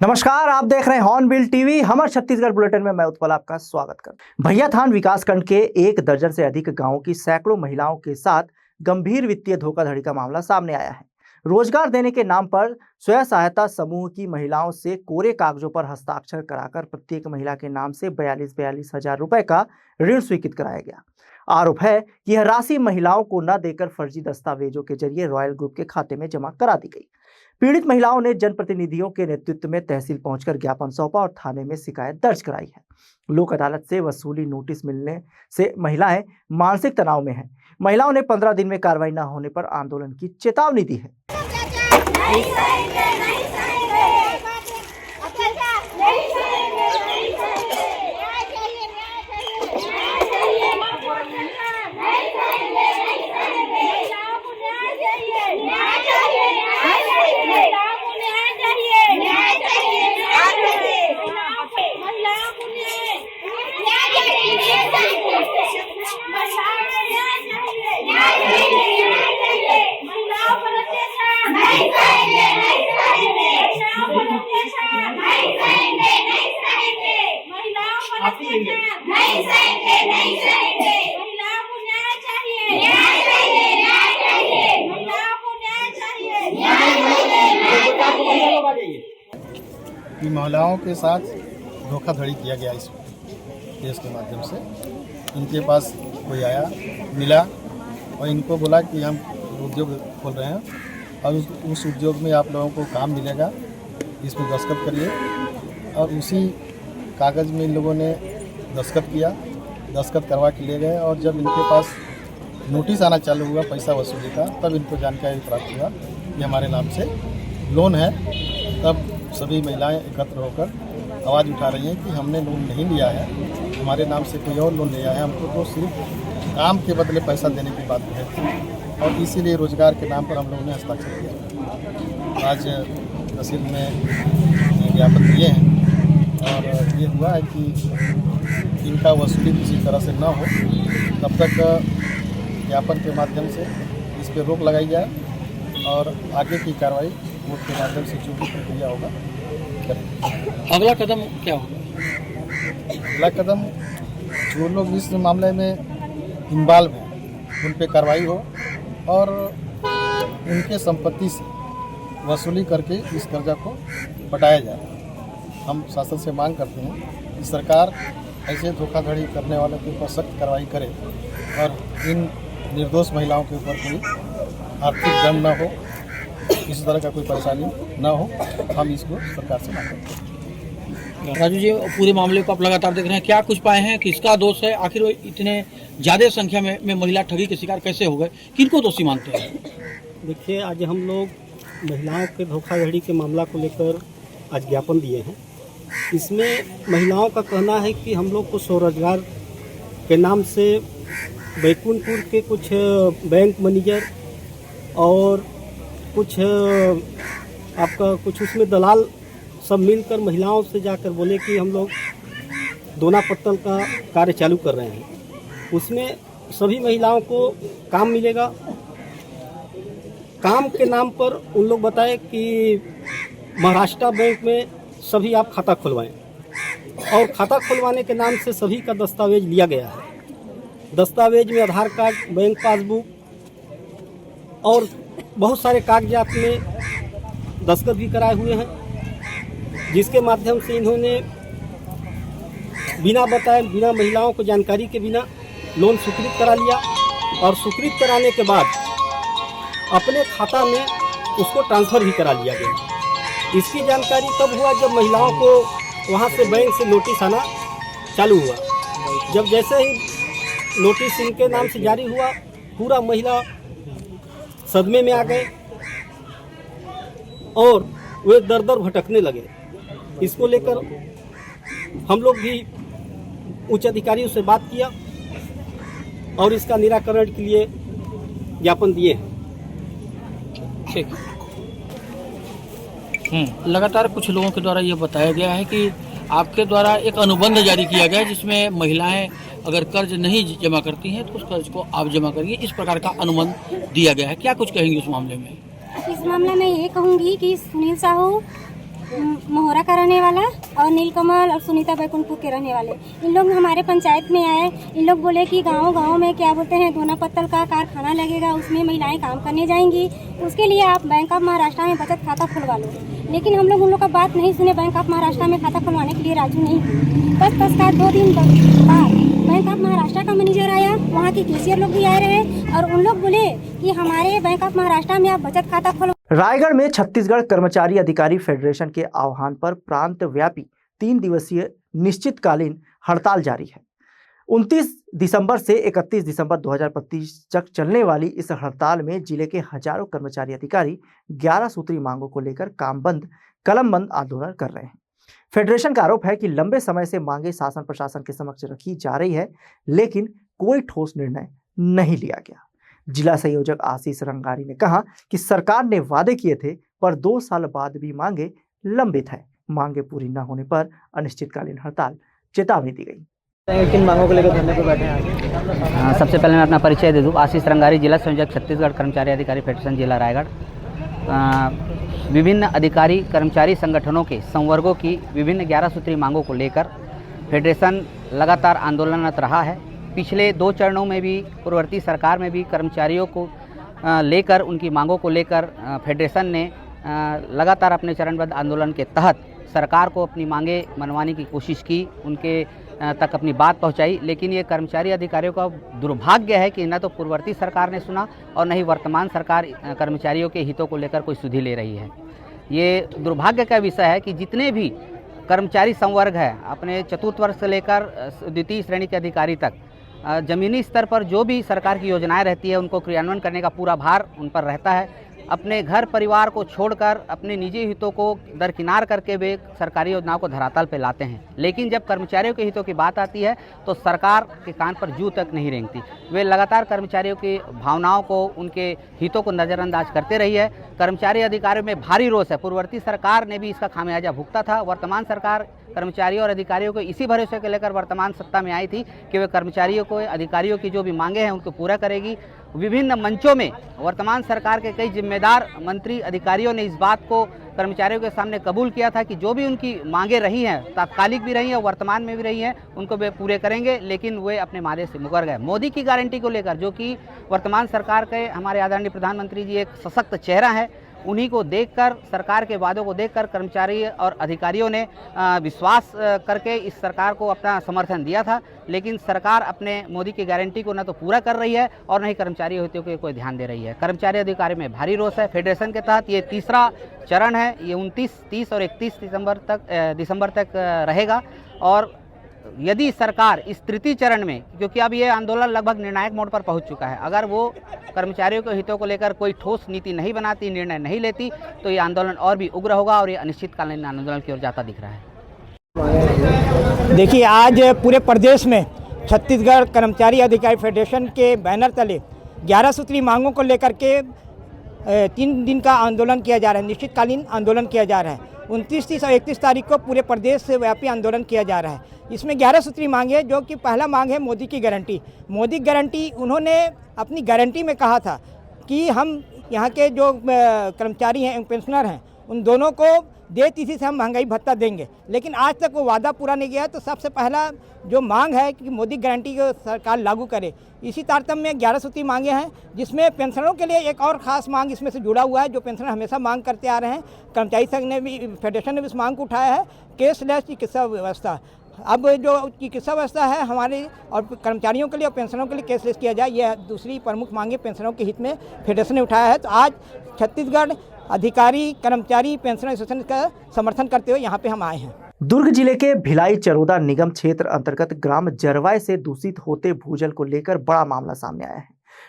नमस्कार, आप देख रहे हैं हॉर्नबिल टीवी। हमर छत्तीसगढ़ बुलेटिन में मैं उत्पल आपका स्वागत करता हूं। भैयाथान विकासखंड के 1 दर्जन से अधिक गांवों की सैकड़ों महिलाओं के साथ गंभीर वित्तीय धोखाधड़ी का मामला सामने आया है। रोजगार देने के नाम पर स्वयं सहायता समूह की महिलाओं से कोरे कागजों पर हस्ताक्षर कराकर प्रत्येक महिला के नाम से 42 हजार रुपए का ऋण स्वीकृत कराया गया। आरोप है कि यह राशि महिलाओं को न देकर फर्जी दस्तावेजों के जरिए रॉयल ग्रुप के खाते में जमा करा दी गई। पीड़ित महिलाओं ने जनप्रतिनिधियों के नेतृत्व में तहसील पहुंचकर ज्ञापन सौंपा और थाने में शिकायत दर्ज कराई है। लोक अदालत से वसूली नोटिस मिलने से महिलाएं मानसिक तनाव में हैं। महिलाओं ने 15 दिन में कार्रवाई न होने पर आंदोलन की चेतावनी दी है। कि महिलाओं के साथ धोखाधड़ी किया गया इस केस के माध्यम से। इनके पास कोई आया मिला और इनको बोला कि हम उद्योग खोल रहे हैं और उस उद्योग में आप लोगों को काम मिलेगा, इसमें दस्तखत करिए। और उसी कागज़ में इन लोगों ने दस्तखत किया, दस्तखत करवा के ले गए। और जब इनके पास नोटिस आना चालू हुआ पैसा वसूली का, तब इनको जानकारी प्राप्त हुआ कि हमारे नाम से लोन है। तब सभी महिलाएं एकत्र होकर आवाज़ उठा रही हैं कि हमने लोन नहीं लिया है, हमारे नाम से कोई और लोन लिया है, हमको तो सिर्फ काम के बदले पैसा देने की बात है और इसीलिए रोजगार के नाम पर हम लोगों ने हस्ताक्षर किया। आज तहसील में ज्ञापन दिए हैं और ये हुआ है कि इनका वसूली किसी तरह से न हो, तब तक ज्ञापन के माध्यम से इस पर रोक लगाई जाए और आगे की कार्रवाई कोर्ट के माध्यम से जो भी प्रक्रिया होगा करें। अगला कदम क्या होगा? अगला कदम जो लोग इस मामले में इन्वॉल्व हैं उन पे कार्रवाई हो और उनके संपत्ति से वसूली करके इस कर्जा को पटाया जाए। हम शासन से मांग करते हैं कि सरकार ऐसे धोखाधड़ी करने वालों के ऊपर सख्त कार्रवाई करे और इन निर्दोष महिलाओं के ऊपर कोई आर्थिक दंड न हो, इस तरह का कोई परेशानी न हो। हम इसको सरकार से मांग करते हैं। राजू जी, पूरे मामले को आप लगातार देख रहे हैं, क्या कुछ पाए हैं, किसका दोष है, आखिर वो इतने ज़्यादा संख्या में महिला ठगी के शिकार कैसे हो गए, किनको दोषी मानते हैं? देखिए, आज हम लोग महिलाओं के धोखाधड़ी के मामला को लेकर आज ज्ञापन दिए हैं। इसमें महिलाओं का कहना है कि हम लोग को स्वरोजगार के नाम से बैकुंठपुर के कुछ बैंक मैनेजर और कुछ आपका कुछ उसमें दलाल सब मिलकर महिलाओं से जाकर बोले कि हम लोग दोना पत्तल का कार्य चालू कर रहे हैं, उसमें सभी महिलाओं को काम मिलेगा। काम के नाम पर उन लोग बताए कि महाराष्ट्र बैंक में सभी आप खाता खुलवाएं और खाता खुलवाने के नाम से सभी का दस्तावेज लिया गया है। दस्तावेज में आधार कार्ड, बैंक पासबुक और बहुत सारे कागजात में दस्तखत भी कराए हुए हैं, जिसके माध्यम से इन्होंने बिना बताए, बिना महिलाओं को जानकारी के बिना लोन स्वीकृत करा लिया और स्वीकृत कराने के बाद अपने खाता में उसको ट्रांसफ़र भी करा लिया गया। इसकी जानकारी तब हुआ जब महिलाओं को वहाँ से बैंक से नोटिस आना चालू हुआ। जब जैसे ही नोटिस इनके नाम से जारी हुआ, पूरा महिला सदमे में आ गए और वे दर दर भटकने लगे। इसको लेकर हम लोग भी उच्च अधिकारियों से बात किया और इसका निराकरण के लिए ज्ञापन दिए हैं। ठीक। लगातार कुछ लोगों के द्वारा ये बताया गया है कि आपके द्वारा एक अनुबंध जारी किया गया है जिसमें महिलाएं अगर कर्ज नहीं जमा करती हैं तो उस कर्ज को आप जमा करिए, इस प्रकार का अनुबंध दिया गया है। क्या कुछ कहेंगे उस मामले में? इस मामले में ये कहूँगी कि सुनील साहू मोहरा का रहने वाला और नीलकमल और सुनीता बैकुंठपुर के रहने वाले। इन लोग हमारे पंचायत में आए। इन लोग बोले कि गांव में क्या बोलते हैं दोना पत्तल का कारखाना लगेगा, उसमें महिलाएं काम करने जाएंगी, उसके लिए आप बैंक ऑफ महाराष्ट्र में बचत खाता खुलवा लो। लेकिन हम लोग उन लोग का बात नहीं सुने, बैंक ऑफ महाराष्ट्र में खाता खुलवाने के लिए राजू नहीं हुए। बस तत्काल 2 दिन बाद बैंक ऑफ महाराष्ट्र का मैनेजर आया, वहाँ के कैशियर लोग भी आए रहे और उन लोग बोले कि हमारे बैंक ऑफ महाराष्ट्र में आप बचत खाता खोलो। रायगढ़ में छत्तीसगढ़ कर्मचारी अधिकारी फेडरेशन के आह्वान पर प्रांत व्यापी 3 दिवसीय निश्चितकालीन हड़ताल जारी है। 29 दिसंबर से 31 दिसंबर 2025 तक चलने वाली इस हड़ताल में जिले के हजारों कर्मचारी अधिकारी 11 सूत्री मांगों को लेकर कामबंद कलमबंद आंदोलन कर रहे हैं। फेडरेशन का आरोप है कि लंबे समय से मांगे शासन प्रशासन के समक्ष रखी जा रही है, लेकिन कोई ठोस निर्णय नहीं लिया गया। जिला संयोजक आशीष रंगारी ने कहा कि सरकार ने वादे किए थे, पर 2 साल बाद भी मांगे लंबित है। मांगे पूरी न होने पर अनिश्चितकालीन हड़ताल चेतावनी दी गई। किन मांगों को लेकर धरने पर बैठे हैं? सबसे पहले मैं अपना परिचय दे दूं। आशीष रंगारी, जिला संयोजक छत्तीसगढ़ कर्मचारी अधिकारी फेडरेशन जिला रायगढ़। विभिन्न अधिकारी कर्मचारी संगठनों के संवर्गों की विभिन्न 11 सूत्री मांगों को लेकर फेडरेशन लगातार आंदोलनरत रहा है। पिछले 2 चरणों में भी पूर्ववर्ती सरकार में भी कर्मचारियों को लेकर उनकी मांगों को लेकर फेडरेशन ने लगातार अपने चरणबद्ध आंदोलन के तहत सरकार को अपनी मांगे मनवाने की कोशिश की, उनके तक अपनी बात पहुंचाई। लेकिन ये कर्मचारी अधिकारियों का दुर्भाग्य है कि न तो पूर्ववर्ती सरकार ने सुना और न ही वर्तमान सरकार कर्मचारियों के हितों को लेकर कोई सुधि ले रही है। ये दुर्भाग्य का विषय है कि जितने भी कर्मचारी संवर्ग है, अपने चतुर्थ वर्ग से लेकर द्वितीय श्रेणी के अधिकारी तक, ज़मीनी स्तर पर जो भी सरकार की योजनाएं रहती है उनको क्रियान्वयन करने का पूरा भार उन पर रहता है। अपने घर परिवार को छोड़कर अपने निजी हितों को दरकिनार करके वे सरकारी योजनाओं को धरातल पर लाते हैं। लेकिन जब कर्मचारियों के हितों की बात आती है तो सरकार के कान पर जू तक नहीं रेंगती। वे लगातार कर्मचारियों की भावनाओं को, उनके हितों को नज़रअंदाज करते रही है। कर्मचारी अधिकारियों में भारी रोष है। पूर्ववर्ती सरकार ने भी इसका खामियाजा भुगता था। वर्तमान सरकार कर्मचारियों और अधिकारियों को इसी भरोसे को लेकर वर्तमान सत्ता में आई थी कि वे कर्मचारियों को, अधिकारियों की जो भी मांगे हैं उनको पूरा करेगी। विभिन्न मंचों में वर्तमान सरकार के कई जिम्मेदार मंत्री अधिकारियों ने इस बात को कर्मचारियों के सामने कबूल किया था कि जो भी उनकी मांगे रही हैं, तात्कालिक भी रही हैं और वर्तमान में भी रही हैं, उनको वे पूरे करेंगे। लेकिन वे अपने वादे से मुकर गए। मोदी की गारंटी को लेकर, जो कि वर्तमान सरकार के हमारे आदरणीय प्रधानमंत्री जी एक सशक्त चेहरा है, उन्हीं को देखकर, सरकार के वादों को देखकर कर्मचारी और अधिकारियों ने विश्वास करके इस सरकार को अपना समर्थन दिया था। लेकिन सरकार अपने मोदी की गारंटी को न तो पूरा कर रही है और न ही कर्मचारी हितों को कोई ध्यान दे रही है। कर्मचारी अधिकारी में भारी रोष है। फेडरेशन के तहत ये तीसरा चरण है। ये 29, 30 और 31 दिसंबर तक रहेगा। और यदि सरकार इस तृतीय चरण में, क्योंकि अब ये आंदोलन लगभग निर्णायक मोड़ पर पहुंच चुका है, अगर वो कर्मचारियों के हितों को लेकर कोई ठोस नीति नहीं बनाती, निर्णय नहीं लेती, तो ये आंदोलन और भी उग्र होगा और ये अनिश्चितकालीन आंदोलन की ओर जाता दिख रहा है। देखिए, आज पूरे प्रदेश में छत्तीसगढ़ कर्मचारी अधिकारी फेडरेशन के बैनर तले 11 सूत्री मांगों को लेकर के 3 दिन का आंदोलन किया जा रहा है, निश्चितकालीन आंदोलन किया जा रहा है। 29, 30 और 31 तारीख को पूरे प्रदेश से व्यापी आंदोलन किया जा रहा है। इसमें 11 सूत्री मांग है, जो कि पहला मांग है मोदी की गारंटी। मोदी गारंटी, उन्होंने अपनी गारंटी में कहा था कि हम यहाँ के जो कर्मचारी हैं, पेंशनर हैं, उन दोनों को दे तिथि से हम महंगाई भत्ता देंगे। लेकिन आज तक वो वादा पूरा नहीं किया। तो सबसे पहला जो मांग है कि मोदी गारंटी को सरकार लागू करे। इसी तारतम्य में 11 सूत्री मांगे हैं, जिसमें पेंशनरों के लिए एक और ख़ास मांग इसमें से जुड़ा हुआ है, जो पेंशनर हमेशा मांग करते आ रहे हैं। कर्मचारी संघ ने भी, फेडरेशन ने भी इस मांग को उठाया है, कैशलेस चिकित्सा व्यवस्था। अब जो चिकित्सा व्यवस्था है हमारे और कर्मचारियों के लिए और पेंशनरों के लिए कैशलेस किया जाए, यह दूसरी प्रमुख मांगे पेंशनरों के हित में फेडरेशन ने उठाया है। तो आज छत्तीसगढ़ अधिकारी कर्मचारी पेंशन एसोसिएशन का समर्थन करते हुए यहाँ पे हम आए हैं। दुर्ग जिले के भिलाई चरोदा निगम क्षेत्र अंतर्गत ग्राम जरवाय से दूषित होते भूजल को लेकर बड़ा मामला सामने आया है।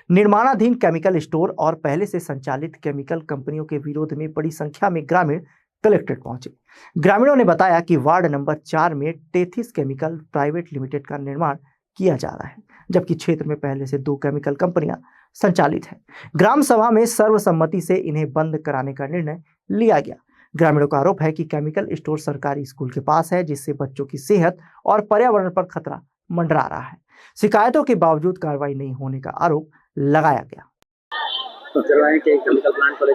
निर्माणाधीन केमिकल स्टोर और पहले से संचालित केमिकल कंपनियों के विरोध में बड़ी संख्या में ग्रामीण कलेक्ट्रेट पहुंचे। ग्रामीणों ने बताया कि वार्ड नंबर 4 में टेथिस केमिकल प्राइवेट लिमिटेड का निर्माण किया जा रहा है, जबकि क्षेत्र में पहले से 2 केमिकल कंपनियां संचालित है। ग्राम सभा में सर्वसम्मति से इन्हें बंद कराने का निर्णय लिया गया। ग्रामीणों का आरोप है कि केमिकल स्टोर सरकारी स्कूल के पास है, जिससे बच्चों की सेहत और पर्यावरण पर खतरा मंडरा रहा है। शिकायतों के बावजूद कार्रवाई नहीं होने का आरोप लगाया गया। जरवाई के केमिकल प्लांट को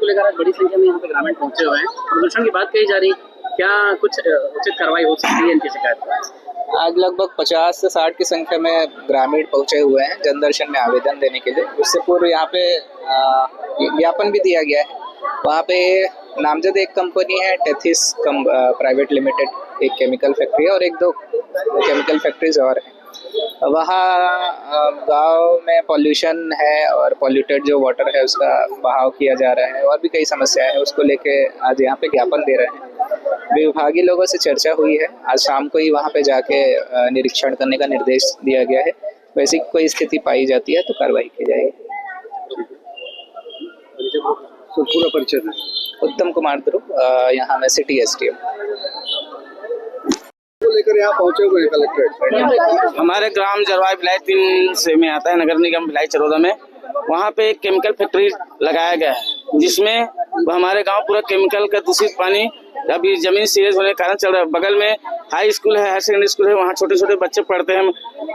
लेकर आज बड़ी संख्या में यहाँ पे ग्रामीण पहुंचे हुए हैं। प्रदूषण की बात कही जा रही, क्या कुछ उचित कार्रवाई हो सकती है इनकी शिकायत पर? आज लगभग 50 से 60 की संख्या में ग्रामीण पहुंचे हुए हैं जनदर्शन में आवेदन देने के लिए। उससे पूर्व यहाँ पे ज्ञापन भी दिया गया है। वहाँ पे नामजद एक कंपनी है टेथिस प्राइवेट लिमिटेड, एक केमिकल फैक्ट्री है और एक दो केमिकल फैक्ट्रीज और हैं। वहाँ गांव में पॉल्यूशन है और पॉल्यूटेड जो वाटर है उसका बहाव किया जा रहा है और भी कई समस्याएं हैं, उसको लेके आज यहाँ पे ज्ञापन दे रहे हैं। विभागीय लोगों से चर्चा हुई है, आज शाम को ही वहाँ पे जाके निरीक्षण करने का निर्देश दिया गया है। वैसी कोई स्थिति पाई जाती है तो कार्रवाई की जाएगी। पूरा परिचय उत्तम कुमार ध्रुव, यहाँ मैं सिटी एसडीएम को लेकर यहाँ पहुंचे हुए कलेक्ट्रेट। हमारे ग्राम जरवाई भिलाई 3 से में आता है, नगर निगम भिलाई चरोदा में। वहाँ पे एक केमिकल फैक्ट्री लगाया गया है जिसमें हमारे गांव पूरा केमिकल का दूषित पानी अभी जमीन सीरियस होने के कारण चल रहा है। बगल में हाई स्कूल है, हायर सेकेंडरी स्कूल है, वहाँ छोटे छोटे बच्चे पढ़ते हैं।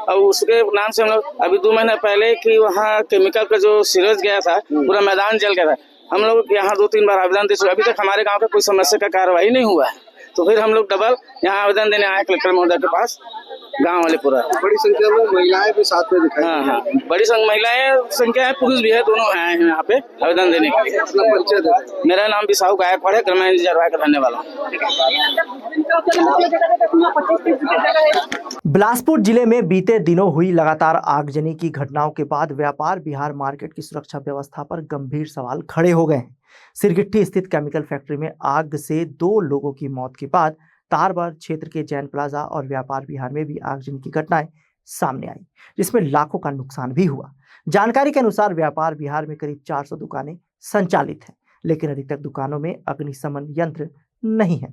अब उसके नाम से हम लोग अभी 2 महीने पहले कि वहाँ केमिकल का जो सीरियस गया था, पूरा मैदान जल गया था। हम लोग यहाँ 2-3 बार आवेदन दे चुके, अभी तक हमारे गाँव का कोई समस्या का कार्रवाई नहीं हुआ है। तो फिर हम लोग डबल यहाँ आवेदन देने आए कलेक्टर महोदय के पास, गांव वाले पूरा। बड़ी संख्या में महिलाएं भी साथ में दिखाई। हाँ, बड़ी महिलाएं संख्या है, पुरुष भी है, दोनों आए हैं यहाँ पे आवेदन देने के लिए। अपना परिचय दे। मेरा नाम बिसाऊ गायकवाड़ है, ग्रामीण जरवाई का रहने वाला हूँ। बिलासपुर जिले में बीते दिनों हुई लगातार आगजनी की घटनाओं के बाद व्यापार विहार मार्केट की सुरक्षा व्यवस्था पर गंभीर सवाल खड़े हो गए हैं। सिरगिट्टी स्थित केमिकल फैक्ट्री में आग से 2 लोगों की मौत के बाद तारबाग क्षेत्र के जैन प्लाजा और व्यापार विहार में भी आगजनी की घटनाएं सामने आई, जिसमें लाखों का नुकसान भी हुआ। जानकारी के अनुसार व्यापार विहार में करीब 400 दुकानें संचालित हैं, लेकिन अधिकतर दुकानों में अग्निशमन यंत्र नहीं है।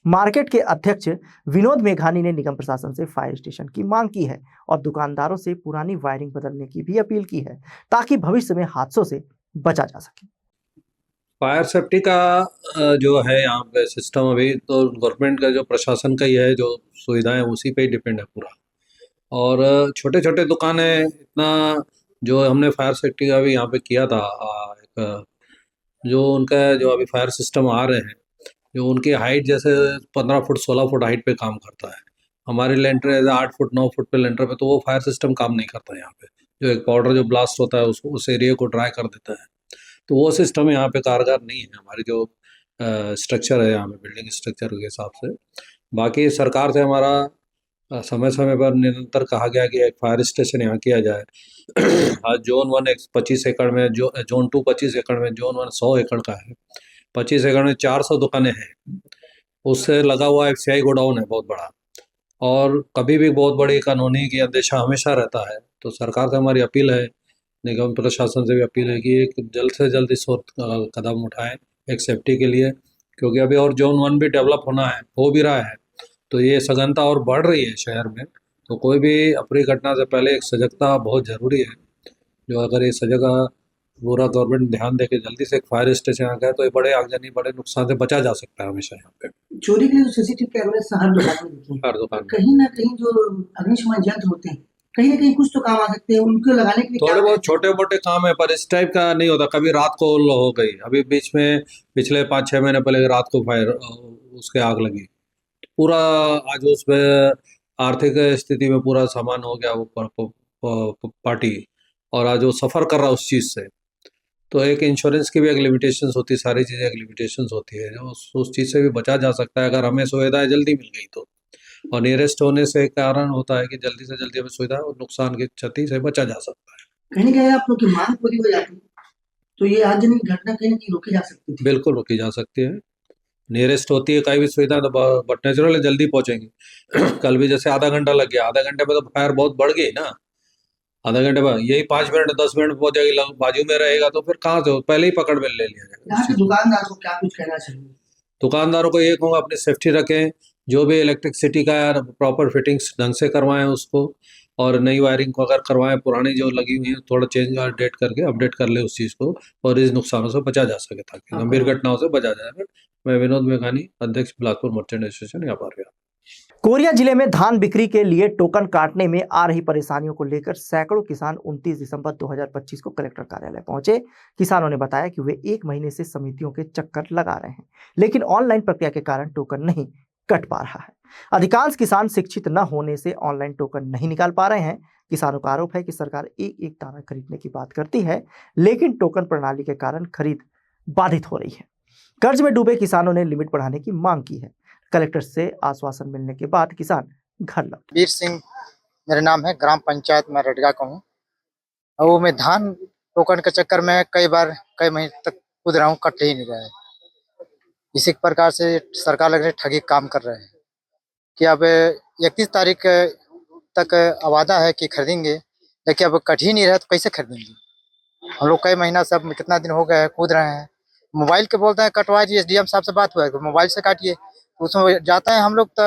मार्केट के अध्यक्ष विनोद मेघानी ने निगम प्रशासन से फायर स्टेशन की मांग की है और दुकानदारों से पुरानी वायरिंग बदलने की भी अपील की है, ताकि भविष्य में हादसों से बचा जा सके। फायर सेफ्टी का जो है यहाँ पे सिस्टम अभी तो गवर्नमेंट का जो प्रशासन का ही है, जो सुविधाएं उसी पे ही डिपेंड है पूरा। और छोटे छोटे दुकानें इतना जो हमने फायर सेफ्टी का भी यहाँ पे किया था, एक जो उनका जो अभी फायर सिस्टम आ रहे हैं, जो उनकी हाइट जैसे 15 फुट 16 फुट हाइट पे काम करता है। हमारे लेंटर है 8 फुट 9 फुट पे लेंटर पे, तो वो फायर सिस्टम काम नहीं करता है यहाँ पे। जो एक पाउडर जो ब्लास्ट होता है उसको उस एरिया को ड्राई कर देता है, तो वो सिस्टम यहाँ पे कारगर नहीं है। हमारी जो स्ट्रक्चर है यहाँ पे बिल्डिंग स्ट्रक्चर के हिसाब से। बाकी सरकार से हमारा समय समय पर निरंतर कहा गया कि एक फायर स्टेशन यहाँ किया जाए। आज जोन 1 25 एकड़ में, जोन 2 25 एकड़ में, जोन 1 100 एकड़ का है। 25 एकड़ में 400 दुकानें हैं। उससे लगा हुआ एक सियाई गोडाउन है बहुत बड़ा, और कभी भी बहुत बड़ी कानूनी की अंदेशा हमेशा रहता है। तो सरकार से हमारी अपील है, निगम प्रशासन से भी अपील है कि एक जल्द से जल्द इस और कदम उठाएं एक सेफ्टी के लिए, क्योंकि अभी और जोन 1 भी डेवलप होना है, हो भी रहा है। तो ये सघनता और बढ़ रही है शहर में। तो कोई भी अप्रिय घटना से पहले एक सजगता बहुत ज़रूरी है। जो अगर ये सजगता पूरा गवर्नमेंट ध्यान दे के जल्दी से एक फायर स्टेशन आ गया तो ये बड़े आगजनी बड़े नुकसान से बचा जा सकता है हमेशा यहाँ पे। चोरी के सीसीटीवी कैमरे से हर दुकान में दिखे हैं। हर दुकान कहीं ना कहीं जो अग्निशमन यंत्र होते हैं, कहीं ना कहीं कुछ तो काम आ सकते हैं, उनको लगाने के लिए थोड़े बहुत छोटे मोटे काम है, पर इस टाइप का नहीं होता। कभी रात को हो गई, अभी बीच में पिछले 5-6 महीने पहले रात को फायर उसके आग लगी, पूरा आज उसमें आर्थिक स्थिति में पूरा सामान हो गया वो पार्टी, और आज वो सफ़र कर रहा उस चीज़ से। तो एक इंश्योरेंस की भी एक लिमिटेशंस होती है, सारी चीज़ें एक लिमिटेशंस होती है, जो उस चीज़ से भी बचा जा सकता है अगर हमें सुविधाएं जल्दी मिल गई तो। और नियरेस्ट होने से कारण होता है कि जल्दी से जल्दी हमें सुविधा और नुकसान की क्षति से बचा जा सकता है। कहीं ना कहीं आप लोग की मांग पूरी हो जाती तो ये आगजनी की घटना कहीं ना कहीं रोकी जा सकती थी। बिल्कुल रोकी जा सकती है। नियरेस्ट होती है कहीं भी सुविधा तो बट नेचुरल है, जल्दी पहुंचेंगे। कल भी जैसे आधा घंटा लग गया, आधा घंटे में तो फायर बहुत बढ़ गई ना। आधा घंटे बाद यही 5 मिनट 10 मिनट में पहुंच जाएगी, बाजू में रहेगा तो फिर कहाँ से पहले ही पकड़ में ले लिया जाएगा। यहाँ के दुकानदार को क्या कुछ कहना चाहिए? दुकानदारों को ये कहूँगा अपनी सेफ्टी रखें, जो भी इलेक्ट्रिसिटी का प्रॉपर फिटिंग्स ढंग से करवाएं उसको, और नई वायरिंग को अगर करवाएं, पुरानी जो लगी हुई है थोड़ा चेंज अपडेट करके अपडेट कर ले उस चीज़ को, और इस नुकसानों से बचा जा सके, ताकि गंभीर घटनाओं से बचा जाए। मैं विनोद मेघानी, अध्यक्ष बिलासपुर मर्चेंट एसोसिएशन, यहाँ पर। कोरिया जिले में धान बिक्री के लिए टोकन काटने में आ रही परेशानियों को लेकर सैकड़ों किसान 29 दिसंबर 2025 को कलेक्टर कार्यालय पहुंचे। किसानों ने बताया कि वे 1 महीने से समितियों के चक्कर लगा रहे हैं, लेकिन ऑनलाइन प्रक्रिया के कारण टोकन नहीं कट पा रहा है। अधिकांश किसान शिक्षित न होने से ऑनलाइन टोकन नहीं निकाल पा रहे हैं। किसानों का आरोप है कि सरकार एक दाना खरीदने की बात करती है, लेकिन टोकन प्रणाली के कारण खरीद बाधित हो रही है। कर्ज में डूबे किसानों ने लिमिट बढ़ाने की मांग की है। कलेक्टर से आश्वासन मिलने के बाद किसान घर लौटे। वीर सिंह मेरा नाम है, ग्राम पंचायत में रेडगा का हूँ। और वो मैं धान टोकन के चक्कर में कई महीने तक कूद रहा हूँ, कट ही नहीं रहा है। इसी प्रकार से सरकार लग रही ठगी काम कर रहे हैं कि अब 31 तारीख तक वादा है कि खरीदेंगे, लेकिन अब कट ही नहीं रहा तो कैसे खरीदेंगे। हम लोग कई महीना से, अब कितना दिन हो गया है कूद रहे हैं। मोबाइल के बोलते हैं कटवा दिए, SDM साहब से बात हुआ है मोबाइल से काटिए, उसमें जाता है हम लोग तो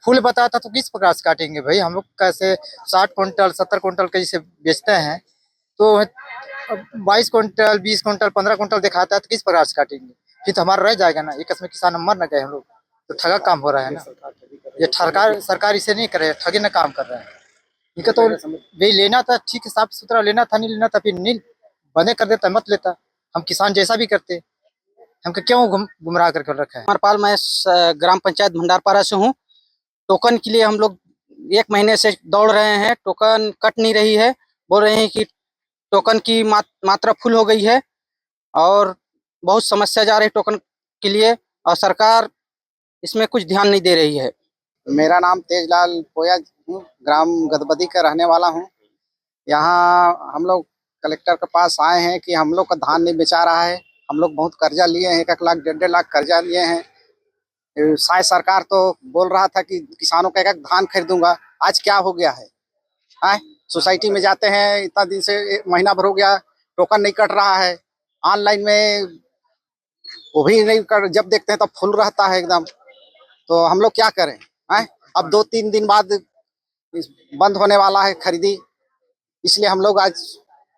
फुल बताता तो किस प्रकार से काटेंगे भाई। हम लोग कैसे 60 क्विंटल 70 क्विंटल के जैसे बेचते हैं तो 22 क्विंटल 20 क्विंटल 15 क्विंटल दिखाता है तो किस प्रकार से काटेंगे। फिर तो हमारा रह जाएगा ना, एक इसमें किसान मर न गए हम लोग, तो ठगा काम हो रहा है ना। ये सरकार इसे नहीं करे, ठगी न काम कर रहा है। इनका तो भाई लेना था ठीक साफ सुथरा लेना था, नहीं लेना था फिर नील बंदे कर देता, मत लेता। हम किसान जैसा भी करते, हमको क्यों गुमराह करके रखा है। अमरपाल, मैं ग्राम पंचायत भंडारपारा से हूँ। टोकन के लिए हम लोग 1 महीने से दौड़ रहे हैं, टोकन कट नहीं रही है। बोल रहे हैं कि टोकन की मात्रा फुल हो गई है और बहुत समस्या जा रही है टोकन के लिए, और सरकार इसमें कुछ ध्यान नहीं दे रही है। मेरा नाम तेजलाल पोया हूँ, ग्राम गदबदी का रहने वाला हूँ। यहाँ हम लोग कलेक्टर के पास आए हैं कि हम लोग का धान नहीं बेचा रहा है। हम लोग बहुत कर्जा लिए हैं, 1 लाख 1.5 लाख कर्जा लिए हैं। शायद सरकार तो बोल रहा था कि किसानों का 1 धान खरीदूंगा, आज क्या हो गया है। सोसाइटी में जाते हैं, इतना दिन से 1 महीना भर हो गया, टोकन नहीं कट रहा है। ऑनलाइन में वो भी नहीं कर, जब देखते हैं तब फुल रहता है एकदम। तो हम लोग क्या करें। अब 2-3 दिन बाद बंद होने वाला है खरीदी, इसलिए हम लोग आज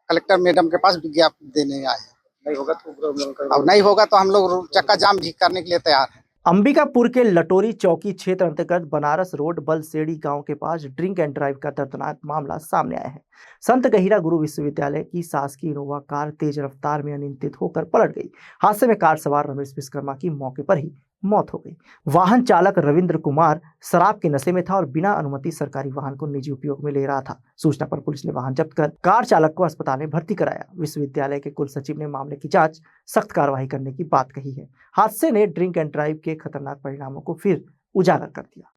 कलेक्टर मैडम के पास विज्ञापन देने आए हैं। अब नहीं होगा तो हम लोग चक्का जाम भी करने के लिए तैयार हैं। अंबिकापुर के लटोरी चौकी क्षेत्र अंतर्गत बनारस रोड बलसेड़ी गांव के पास ड्रिंक एंड ड्राइव का दर्दनाक मामला सामने आया है। संत गहिरा गुरु विश्वविद्यालय की शासकीय इनोवा कार तेज रफ्तार में अनियंत्रित होकर पलट गई। हादसे में कार सवार रमेश विश्वकर्मा की मौके पर ही मौत हो गई। वाहन चालक रविंद्र कुमार शराब के नशे में था और बिना अनुमति सरकारी वाहन को निजी उपयोग में ले रहा था। सूचना पर पुलिस ने वाहन जब्त कर कार चालक को अस्पताल में भर्ती कराया। विश्वविद्यालय के कुल सचिव ने मामले की जांच सख्त कार्रवाई करने की बात कही है। हादसे ने ड्रिंक एंड ड्राइव के खतरनाक परिणामों को फिर उजागर कर दिया।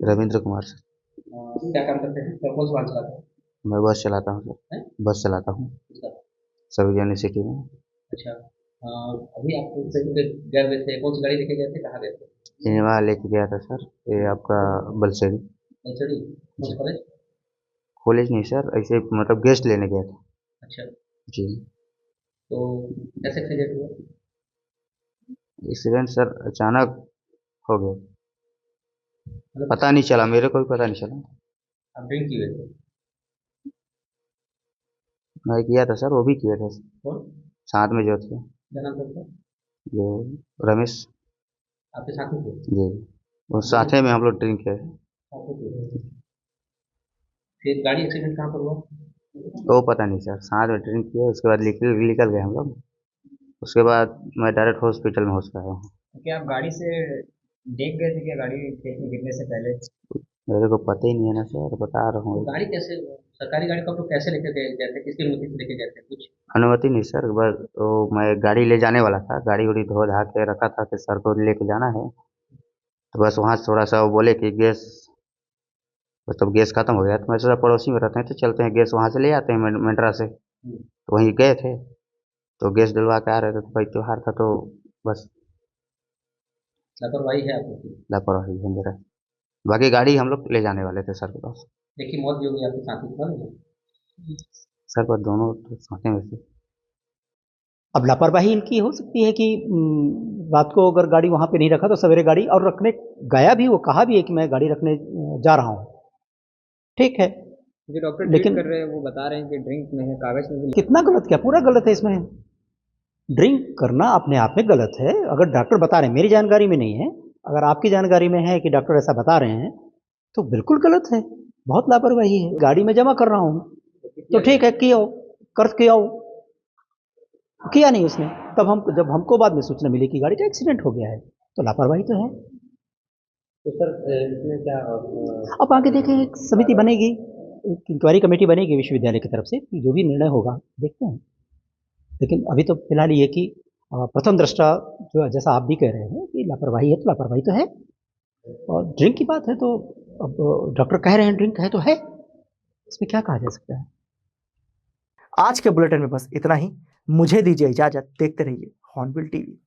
रविंद्र कुमार सर। क्या काम करते हैं? कौन सी वाहन चलाते हैं? मैं बस चलाता हूँ सर, बस चलाता हूँ सभी यूनिवर्सिटी में। अच्छा, अभी आप गए हुए थे, कौन सी गाड़ी लेके गए थे, कहाँ गए थे? इनोवा लेके गया था सर, ये आपका बलसेड़ी। बलसेड़ी कौन सा कॉलेज? कॉलेज नहीं सर, ऐसे मतलब गेस्ट लेने गया था। अच्छा जी। तो कैसे एक्सीडेंट हुआ? एक्सीडेंट सर अचानक हो गया, पता नहीं चला, मेरे को भी पता नहीं चला। आप ड्रिंक किए थे? मैं किया था सर, वो भी किया था कौन साथ में जो थे। क्या नाम था? जो रमेश आपके साथ में थे? जी, वो साथे में हम लोग ड्रिंक किए। फिर गाड़ी एक्सीडेंट कहाँ पर हुआ? वो पता नहीं सर, साथ में ड्रिंक किया, उसके बाद निकल गए हम लोग। उसके बाद मैं डायरेक्ट हॉस्पिटल में होश पाया हूँ। क्या आप गाड़ी से देख गए थे क्या, गाड़ी खेत में गिरने से पहले? मेरे को पता ही नहीं है ना सर, बता रहा हूँ। गाड़ी कैसे, सरकारी गाड़ी को आप लोग कैसे लेके गए थे, किसकी अनुमति से लेके गए थे? कुछ अनुमति नहीं सर, बस वो मैं गाड़ी ले जाने वाला था, गाड़ी उड़ी धो धा के रखा था कि सर को लेके जाना है। तो बस वहाँ थोड़ा सा वो बोले कि गैस, बस तब गैस खत्म हो गया तो मैं सोचा पड़ोसी में रहते हैं तो चलते हैं गैस वहाँ से ले आते हैं मेंड्रा से। तो वहीं गए थे तो गैस डलवा के आ रहे थे, तो भाई त्योहार था तो बस लापरवाही है आपकी? लापरवाही है मेरा। बाकी गाड़ी हम लोग ले जाने वाले थे सर के पास। देखिए मौत भी होगी आपके साथी सर पर दोनों साथे में से। अब लापरवाही इनकी हो सकती है कि रात को अगर गाड़ी वहाँ पे नहीं रखा तो सवेरे गाड़ी और रखने गया भी, वो कहा भी है कि मैं गाड़ी रखने जा रहा हूँ, ठीक है। जो डॉक्टर लेकिन कर रहे हैं वो बता रहे हैं कि ड्रिंक में है, कागज में भी। कितना गलत, क्या पूरा गलत है इसमें? ड्रिंक करना अपने आप में गलत है। अगर डॉक्टर बता रहे हैं, मेरी जानकारी में नहीं है, अगर आपकी जानकारी में है कि डॉक्टर ऐसा बता रहे हैं तो बिल्कुल गलत है, बहुत लापरवाही है। गाड़ी में जमा कर रहा हूँ तो ठीक है, किया कर्ज किया हो, किया नहीं उसने, तब हम जब हमको बाद में सूचना मिली कि गाड़ी का एक्सीडेंट हो गया है तो लापरवाही तो है। तो सर इसमें क्या अब आगे देखें, एक समिति बनेगी, एक इंक्वायरी कमेटी बनेगी विश्वविद्यालय की तरफ से, जो भी निर्णय होगा देखते हैं। लेकिन अभी तो फिलहाल ये कि प्रथम दृष्टा जो जैसा आप भी कह रहे हैं कि लापरवाही है, तो लापरवाही तो है। और ड्रिंक की बात है तो अब डॉक्टर कह रहे हैं ड्रिंक है तो है, इसमें क्या कहा जा सकता है। आज के बुलेटिन में बस इतना ही। मुझे दीजिए इजाजत। देखते रहिए हॉर्नबिल टीवी।